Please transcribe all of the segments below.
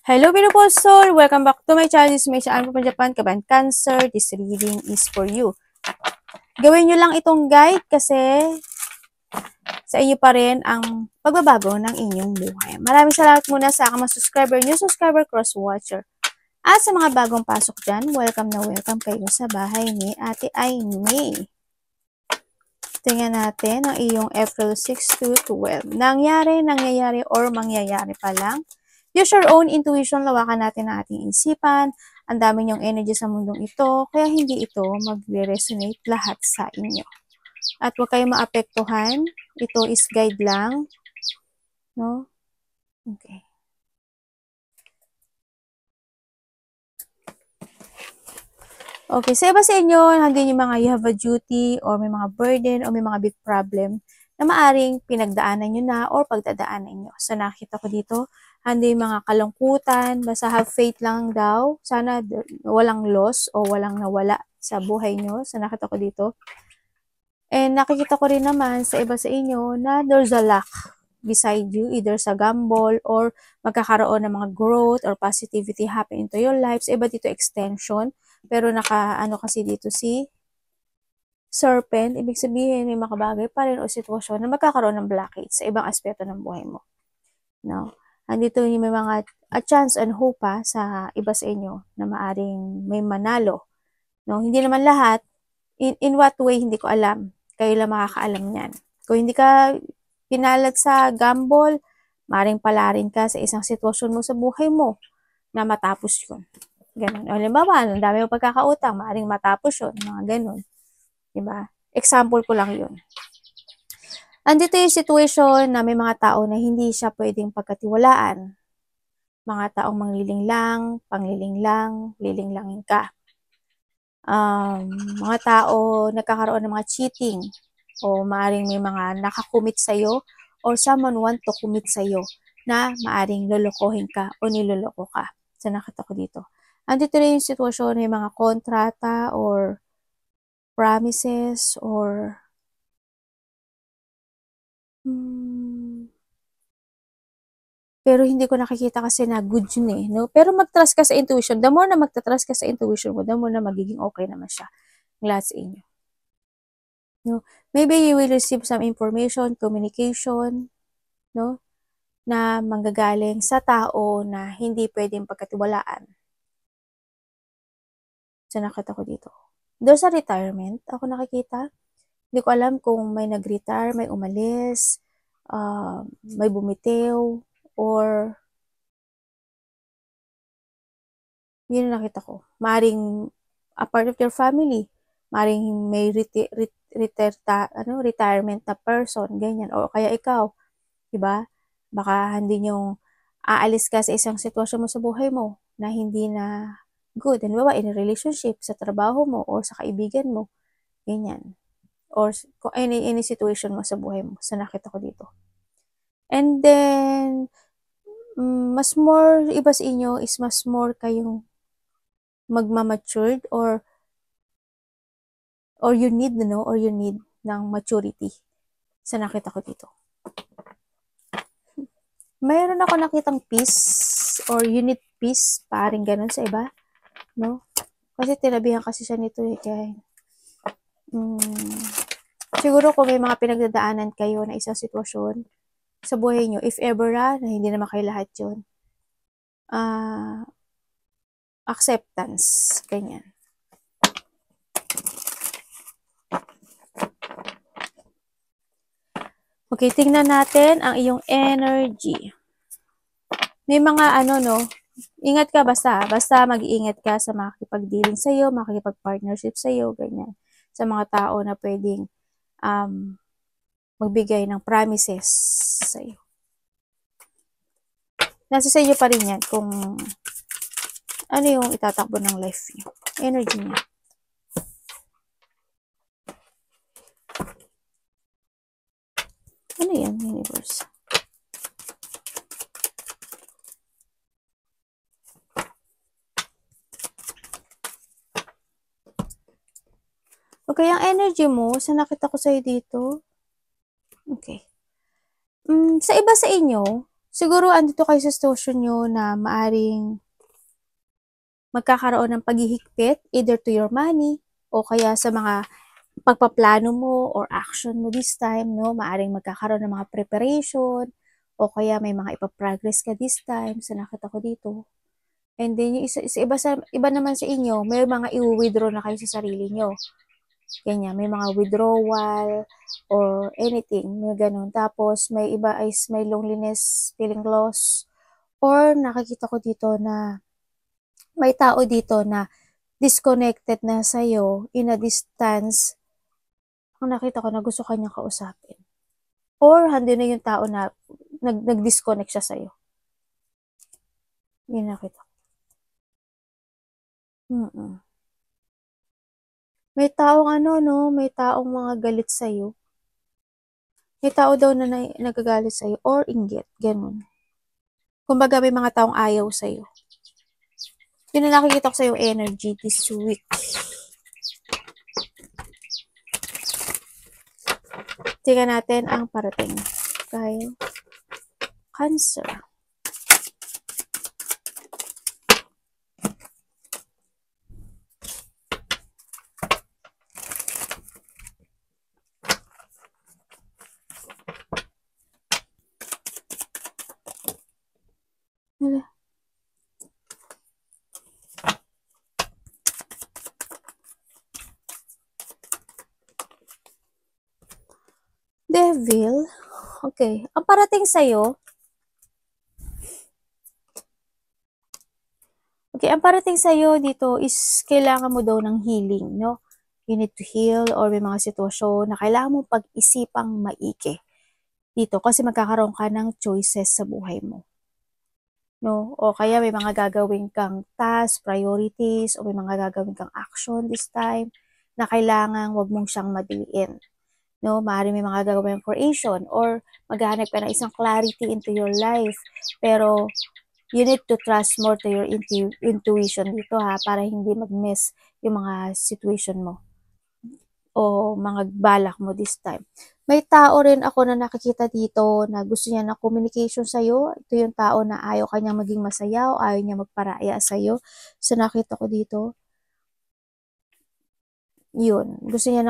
Hello, beautiful soul! Welcome back to my channel. This is May Chan from Japan, Kaban Cancer. This reading is for you. Gawin nyo lang itong guide kasi sa inyo pa rin ang pagbabago ng inyong buhay. Maraming salamat muna sa aking mga subscriber, new subscriber, cross-watcher. At sa mga bagong pasok dyan, welcome na welcome kayo sa bahay ni Ate Aimee. Tingnan natin ang iyong April 6 to 12. Nangyayari, or mangyayari pa lang. Use your own intuition, lawakan natin ang ating isipan. Ang dami niyong energy sa mundong ito, kaya hindi ito mag-resonate lahat sa inyo. At huwag kayong maapektuhan. Ito is guide lang. No? Okay. Okay, sa iba sa inyo, hanggang yung mga you have a duty, or may mga burden, or may mga big problem na maaring pinagdaanan nyo na, or pagdadaanan nyo. So, nakita ko dito, handi mga kalungkutan, basta have faith lang daw. Sana walang loss, o walang nawala sa buhay nyo. So, nakita ko dito. And nakikita ko rin naman sa iba sa inyo na there's a luck beside you, either sa gamble, or magkakaroon ng mga growth, or positivity happen into your life. Sa iba dito, extension. Pero ano kasi dito si serpent, ibig sabihin may makabagay pa rin o sitwasyon na magkakaroon ng blockage sa ibang aspeto ng buhay mo. No? Andito may mga a chance and hope pa sa iba sa inyo na maaring may manalo. No? Hindi naman lahat. In what way, hindi ko alam. Kayo lang makakaalam niyan. Kung hindi ka pinalag sa gamble, maaring palarin ka sa isang sitwasyon mo sa buhay mo na matapos yun. Ganun. O, halimbawa, ang dami mo pagkakautang, maaaring matapos yun, mga ganun. Diba? Example ko lang yun. Andito yung situation na may mga tao na hindi siya pwedeng pagkatiwalaan. Mga taong manglilinglang, panglilinglang, lilinglangin ka. Mga tao nagkakaroon ng mga cheating, o maaaring may mga nakakumit sa'yo, or someone want to commit sa'yo na maaaring lolokohin ka o niloloko ka. So, nakita ko dito. Andito rin yung sitwasyon, may mga kontrata or promises or pero hindi ko nakikita kasi na good yun eh. No? Pero mag-trust ka sa intuition. The more na magta-trust ka sa intuition mo, the more na magiging okay naman siya. Glad sa inyo. No? Maybe you will receive some information, communication, no? Na manggagaling sa tao na hindi pwedeng pagkatiwalaan. So, nakita ko dito. Doon sa retirement, ako nakikita. Hindi ko alam kung may nag-retire, may umalis, may bumitiw, or yun nakita ko. Maring a part of your family, maring may retirement na person, ganyan. O kaya ikaw, diba? Baka hindi yung aalis ka sa isang sitwasyon mo sa buhay mo na hindi na good. Halimbawa, in a relationship, sa trabaho mo, or sa kaibigan mo, ganyan. Or any situation mo sa buhay mo. So, nakita ko dito. And then, mas more, iba sa inyo is mas more kayong magmamatured or you need, no? Or you need ng maturity. So, nakita ko dito. Mayroon ako nakitang peace or you need peace, paring ganun sa iba, no? Kasi tinabihan kasi siya nito eh, kaya siguro kung may mga pinagdadaanan kayo na isang sitwasyon sa buhay nyo, if ever na hindi naman kayo lahat yun, acceptance, ganyan. Okay, tingnan natin ang iyong energy. May mga no, ingat ka basta mag-iingat ka sa makikipag-dealing sa'yo, makikipag-partnership sa'yo, ganyan. Sa mga tao na pwedeng magbigay ng promises sa'yo. Nasa sa inyo pa rin yan kung ano yung itatakbo ng life niyo. Energy niya. Ano yan, universe? Okay, ang energy mo, sa nakita ko sa'yo dito, okay. Sa iba sa inyo, Siguro andito kayo sa sitwasyon nyo na maaring magkakaroon ng paghihigpit either to your money o kaya sa mga pagpaplano mo or action mo this time, no? Maaring magkakaroon ng mga preparation o kaya may mga ipaprogress ka this time sa nakita ko dito. And then, yung iba naman sa inyo, may mga i-withdraw na kayo sa sarili nyo. Ganyan, may mga withdrawal or anything, may ganun. Tapos, may iba is may loneliness, feeling loss, or nakikita ko dito na may tao dito na disconnected na sa'yo in a distance. Ang nakita ko na gusto kanyang kausapin. Or handi na yung tao na nag-disconnect siya sa'yo. Yun nakita ko. May taong may taong mga galit sa'yo. May tao daw na nagagalit sa'yo or inggit, ganun. Kumbaga may mga taong ayaw sa'yo. Yun na nakikita ko sa'yo energy this week. Tingnan natin ang parating kay Cancer. Devil. Okay. Ang parating sa'yo, dito is kailangan mo daw ng healing, no? You need to heal or may mga sitwasyon na kailangan mo pag-isipang maigi dito kasi magkakaroon ka ng choices sa buhay mo. No? O kaya may mga gagawin kang task, priorities, o may mga gagawin kang action this time na kailangan wag mong siyang madiliin. No, maaari may mga gagawin creation or maghahanap ka ng isang clarity into your life. Pero you need to trust more to your intuition dito para hindi mag-miss yung mga situation mo o mga balak mo this time. May tao rin ako na nakikita dito na gusto niya ng communication sa'yo. Ito yung tao na ayaw kanyang maging masaya o ayaw niya magparaya sa'yo. So nakita ko dito, yun, gusto niya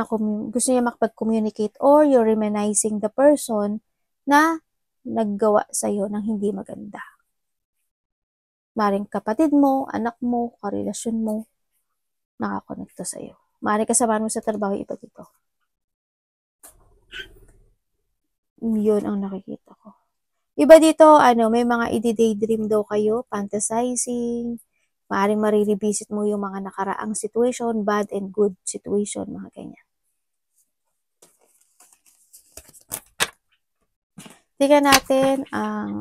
makapag-communicate or you're reminiscing the person na naggawa sa'yo ng hindi maganda. Maring kapatid mo, anak mo, karelasyon mo, nakakonekto sa'yo. Maring kasama mo sa trabaho, iba dito. Yun ang nakikita ko. Iba dito, may mga i-daydream daw kayo, fantasizing, maaaring marirevisit mo yung mga nakaraang situation, bad and good situation, mga ganyan. Tingnan natin ang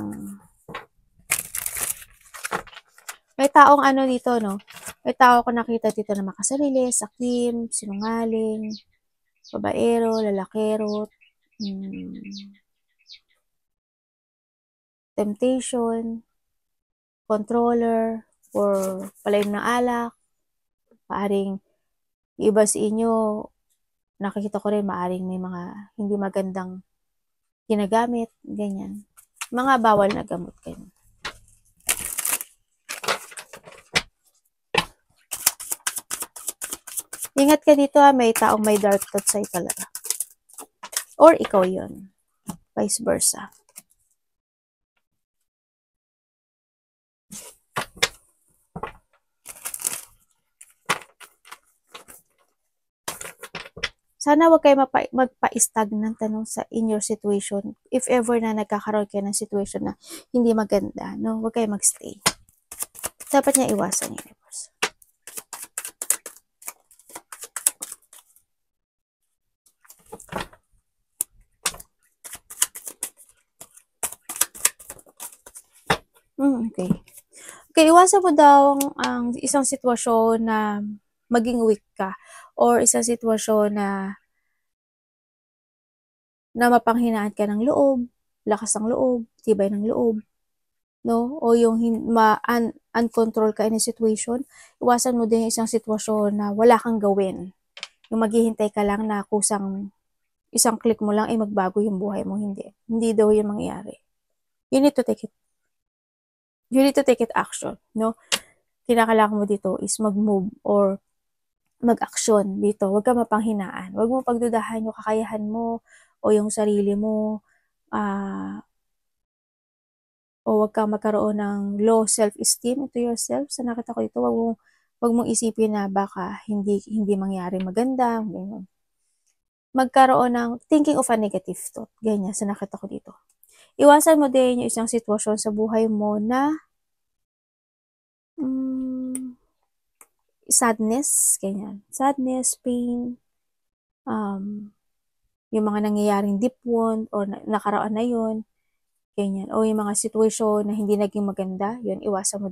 may taong dito, no? May tao ko nakita dito na makasarili, sakim, sinungaling, babaero, lalakero, temptation, controller, or palaim ng alak, maaring iba sa inyo, nakikita ko rin maaring may mga hindi magandang ginagamit, ganyan. Mga bawal na gamot kayo. Ingat ka dito may taong may dark thoughts sa'yo talaga. Or ikaw yun. Vice versa. Sana wag kayo magpa-stagnant in your situation. If ever na nagkakaroon kayo ng situation na hindi maganda, no, wag kayo magstay. Dapat niya iwasan universe. Okay. Okay, iwasan mo daw ang isang sitwasyon na maging weak ka or isang sitwasyon na mapanghinaan ka ng loob, lakas ng loob, tibay ng loob, no? O yung uncontrol ka in a situation, iwasan mo din yung isang sitwasyon na wala kang gawin. Yung maghihintay ka lang na kusang isang click mo lang ay magbago yung buhay mo, hindi. Hindi daw yung mangyayari. You need to take it action, no? Kinakailangan mo dito is mag-move or mag-action dito. Huwag ka mapanghinaan. Huwag mo pagdudahan yung kakayahan mo o yung sarili mo. O huwag kang magkaroon ng low self-esteem into yourself. Sa nakita ko dito, huwag mong isipin na baka hindi mangyari maganda. Ganyan. Magkaroon ng thinking of a negative thought. Ganyan, sa nakita ko dito. Iwasan mo din yung isang sitwasyon sa buhay mo na sadness, ganyan. Sadness, pain, yung mga nangyayaring deep wound or nakaraan na yun, ganyan. O yung mga sitwasyon na hindi naging maganda, yun, iwasan mo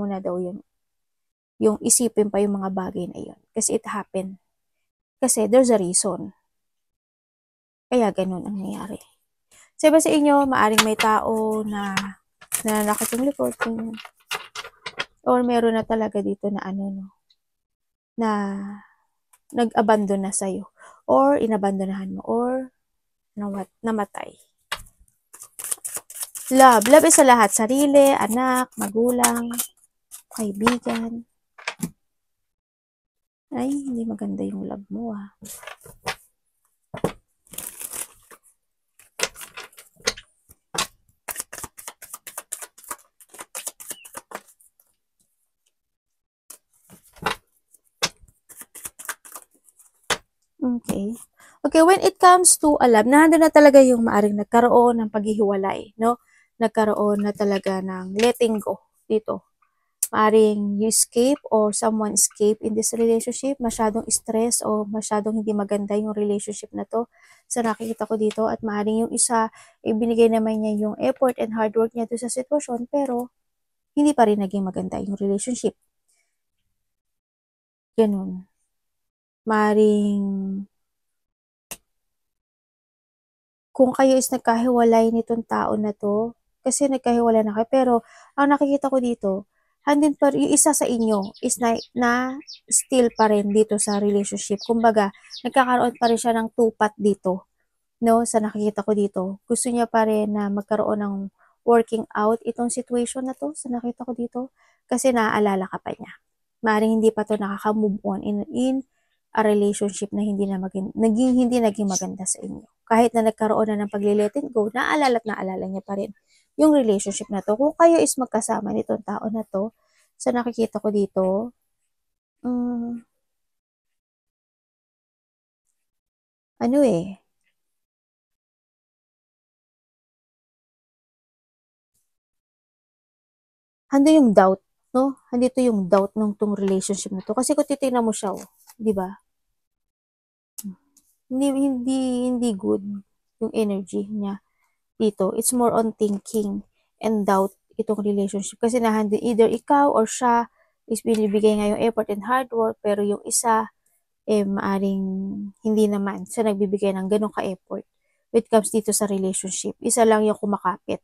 na daw yun. Yung isipin pa yung mga bagay na yun. Kasi it happened. Kasi there's a reason. Kaya ganun ang nangyari. Sa iba sa inyo, maaring may tao na nananakit yung likod. Ganyan. Or meron na talaga dito na na nag-abandon na sa'yo. Or inabandonahan mo. Or namatay. Love. Love is sa lahat. Sarili, anak, magulang, kaibigan. Ay, hindi maganda yung love mo Okay, when it comes to love, nandun na talaga yung maaring nagkaroon ng paghihiwalay, no? Nagkaroon na talaga ng letting go dito. Maaring you escape or someone escape in this relationship, masyadong stress o masyadong hindi maganda yung relationship na to sa nakikita ko dito, at maaring yung isa, ibinigay naman niya yung effort and hard work niya doon sa sitwasyon, pero hindi pa rin naging maganda yung relationship. Ganun. Maaring kung kayo is nagkahiwalay nitong tao na to, kasi nagkahiwalay na kayo, pero ang nakikita ko dito, handin pa yung isa sa inyo is na still pa rin dito sa relationship. Kumbaga, nagkakaroon pa rin siya ng tupat dito, no? Sa nakikita ko dito. Gusto niya pa rin na magkaroon ng working out itong situation na to, sa nakita ko dito, kasi naaalala ka pa niya. Maaaring hindi pa to nakaka-move on in a relationship na hindi naging maganda sa inyo. Kahit na nagkaroon na ng pag-let it go, naalala niya pa rin yung relationship na to. Kung kayo is magkasama nitong tao na to, sa nakikita ko dito, hando yung doubt, no? Handito yung doubt ng tong relationship na to. Kasi kung titingnan mo siya, di ba? Hindi good yung energy niya dito. It's more on thinking and doubt itong relationship. Kasi nahandi either ikaw or siya is binibigay nga yung effort and hard work, pero yung isa, maaring hindi naman siya nagbibigay ng ganun ka-effort when it comes dito sa relationship. Isa lang yung kumakapit,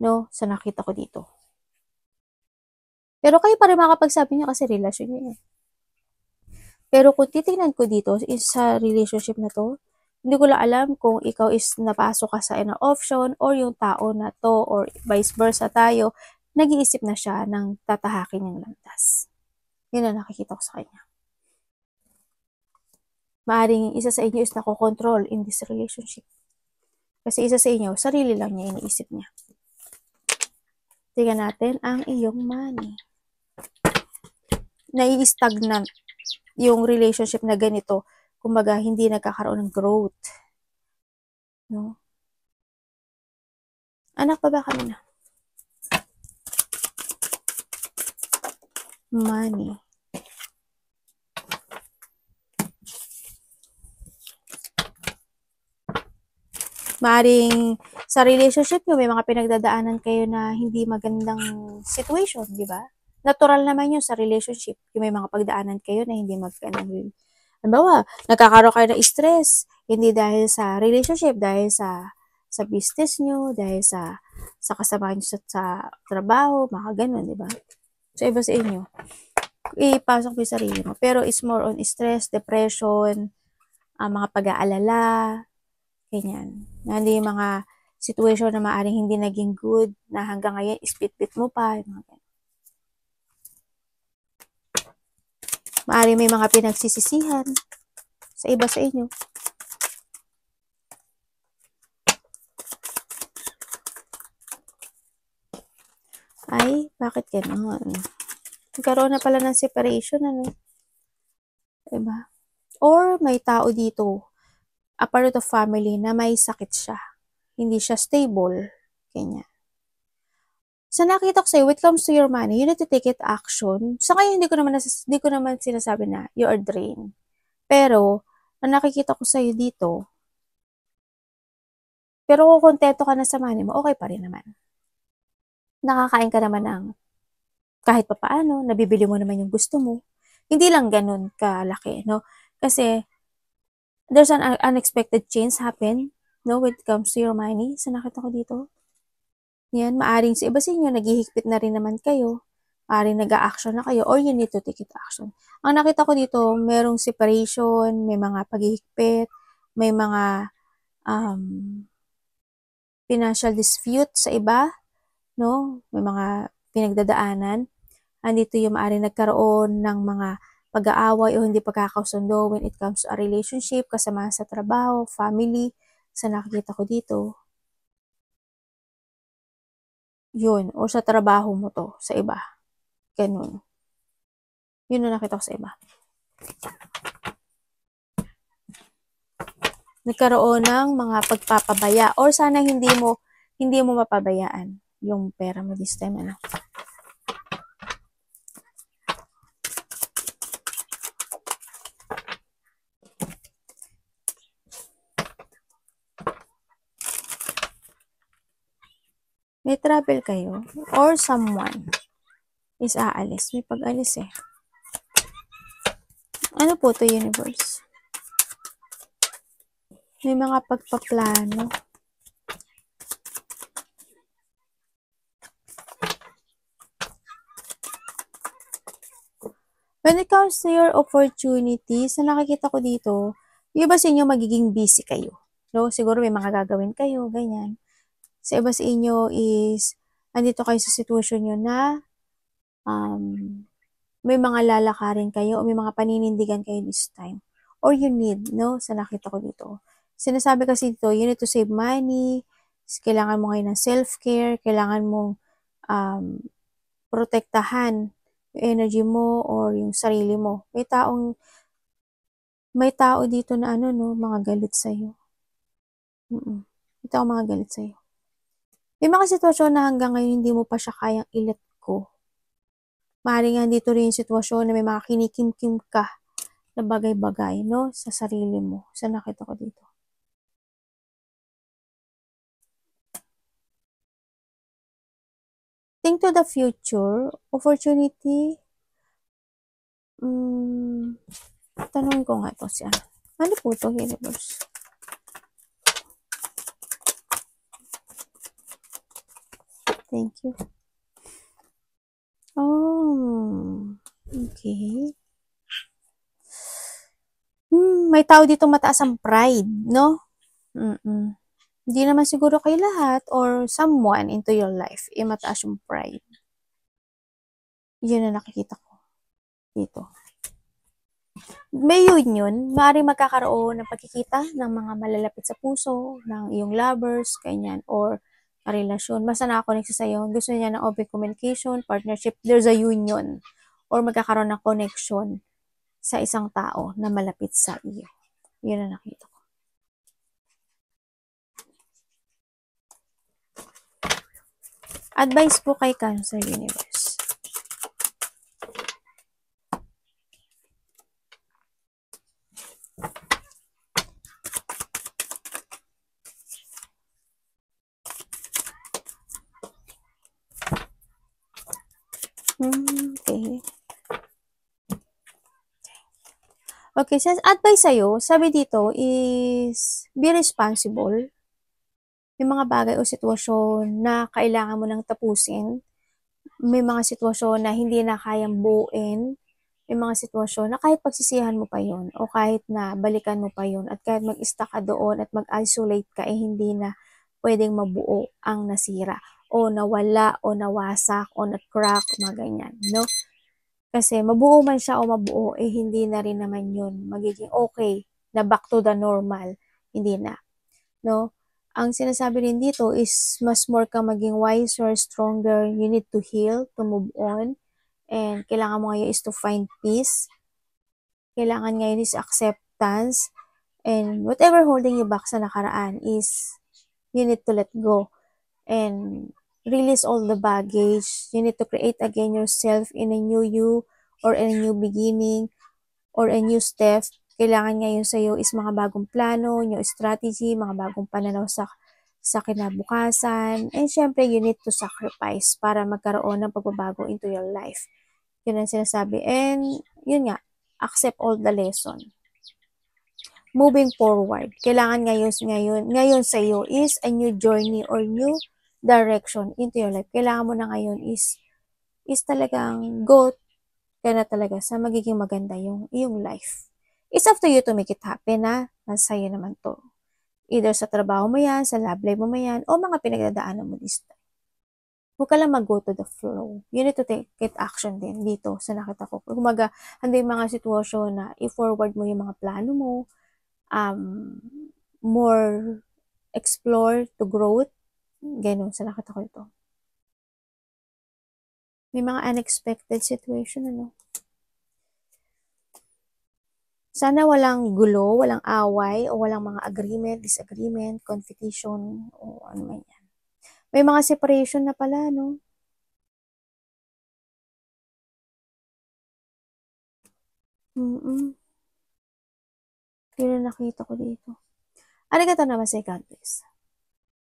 no? Sa nakita ko dito. Pero kayo pa rin makapagsabi niya kasi relasyon niya yan. Pero kung titingnan ko dito is sa relationship na to, hindi ko lang alam kung ikaw is napasok ka sa inner option or yung tao na to or vice versa tayo, nag-iisip na siya ng tatahakin yung landas. Yun ang nakikita ko sa kanya. Maaring isa sa inyo is nakokontrol in this relationship. Kasi isa sa inyo, sarili lang niya iniisip niya. Tingnan natin ang iyong money. Nai-stagnant yung relationship na ganito. Kumbaga, hindi nagkakaroon ng growth. No? Anak, baba ka muna. Money. Maaring sa relationship nyo, may mga pinagdadaanan kayo na hindi magandang situation, di ba? Natural naman yun sa relationship. Yung may mga pagdaanan kayo na hindi magandang. Halimbawa, nagkakaroon kayo ng stress, hindi dahil sa relationship, dahil sa business nyo, dahil sa kasama nyo sa trabaho, mga ganun, di ba? So, iba sa inyo. Ipasok mo yung sarili mo. Pero it's more on stress, depression, mga pag-aalala, ganyan. Hindi yung mga situation na maaaring hindi naging good, na hanggang ngayon ispit-pit mo pa, maaaring may mga pinagsisisihan sa iba sa inyo. Ay, bakit gano'n? Nagkaroon na pala ng separation, ano? Diba? Or may tao dito, a part of family, na may sakit siya. Hindi siya stable. Ganyan. Sa nakita ko sa'yo, when it comes to your money, you need to take it action. Sa ngayon, hindi ko naman sinasabi na you are drained. Pero, ang nakikita ko sa'yo dito, pero kung kontento ka na sa money mo, okay pa rin naman. Nakakain ka naman ng kahit pa paano, nabibili mo naman yung gusto mo. Hindi lang ganun kalaki, no? Kasi, there's an unexpected change happen, no, when it comes to your money. Sa nakita ko dito. Yan, maaring sa iba sa inyo, naghihigpit na rin naman kayo. Maaring nag-a-action na kayo, or you need to take it action. Ang nakita ko dito, merong separation, may mga paghihigpit, may mga financial dispute sa iba, no? May mga pinagdadaanan. Andito yung maaaring nagkaroon ng mga pag-aaway o hindi pagkakasundo when it comes to a relationship, kasama sa trabaho, family, sa nakikita ko dito. Yun, o sa trabaho mo to, sa iba. Ganun. Yun ang nakita ko sa iba. Nagkaroon ng mga pagpapabaya, or sana hindi mo mapabayaan yung pera mo this time, ano. May travel kayo, or someone is aalis. May pag-alis eh. Ano po to, universe? May mga pagpaplano. When it comes to your opportunities, na nakikita ko dito, yung iba sa inyo magiging busy kayo. No? Siguro may mga gagawin kayo, ganyan. Sa iba sa inyo is, andito kayo sa sitwasyon nyo na may mga lalakarin kayo o may mga paninindigan kayo this time. Or you need, no? Sa nakita ko dito. Sinasabi kasi dito, you need to save money, kailangan mo ngayon ng self-care, kailangan mong protektahan yung energy mo or yung sarili mo. May tao dito na ano, no, mga galit sa'yo. May tao mga galit sa'yo. May mga sitwasyon na hanggang ngayon hindi mo pa siya kayang i-let go. Maaaring nga dito rin yung sitwasyon na may mga kinikim-kim ka na bagay-bagay, no, sa sarili mo. Sa nakita ko dito. Think to the future, opportunity. Tanungin ko nga to siya. Ano po to, universe? Thank you. Oh, okay. May tao dito mataas ang pride, no? Hindi naman siguro kay lahat or someone into your life, mataas yung pride. Yun na nakikita ko dito. May union, maaaring magkakaroon ng pagkikita ng mga malalapit sa puso, ng iyong lovers, ganyan, or relasyon. Basta nakakonect sa sa'yo, gusto niya ng open communication, partnership, there's a union, or magkakaroon ng connection sa isang tao na malapit sa iyo. Yun na nakita ko. Advice po kay Cancer Universe. Okay, so advice sa'yo, sabi dito is, be responsible. May mga bagay o sitwasyon na kailangan mo nang tapusin. May mga sitwasyon na hindi na kayang buuin. May mga sitwasyon na kahit pagsisihan mo pa yon o kahit na balikan mo pa yon at kahit mag-stuck ka doon at mag-isolate ka, hindi na pwedeng mabuo ang nasira o nawala o nawasak o na-crack, mga ganyan, no? Kasi mabuo man siya o mabuo, eh hindi na rin naman yun magiging okay na back to the normal. Hindi na, no? Ang sinasabi rin dito is mas more ka maging wiser, stronger, you need to heal, to move on, and kailangan mo ngayon is to find peace. Kailangan ngayon is acceptance, and whatever holding you back sa nakaraan is you need to let go and release all the baggage. You need to create again yourself in a new you or in a new beginning or a new step. Kailangan ngayon sa iyo is mga bagong plano, new strategy, mga bagong pananaw sa kinabukasan. And syempre, you need to sacrifice para magkaroon ng pagbabago into your life. Yun ang sinasabi. And yun nga, accept all the lesson. Moving forward, kailangan ngayon sa iyo is a new journey or new direction into your life. Kailangan mo na ngayon is talagang go ka na talaga sa magiging maganda yung life. It's up to you to make it happen, na nasa iyo naman to. Either sa trabaho mo yan, sa love life mo yan, o mga pinagdadaanan mo this time. Huwag ka lang mag-go to the flow. You need to take action din dito sa nakita ko. Kumaga, hindi yung mga sitwasyon na i-forward mo yung mga plano mo, more explore to growth, ganun sa nakita ko ito. May mga unexpected situation, ano? Sana walang gulo, walang away, o walang mga agreement, disagreement, competition, o ano man yan. May mga separation na pala, no? Yun ang nakita ko dito. Arigatou naman sa God bless.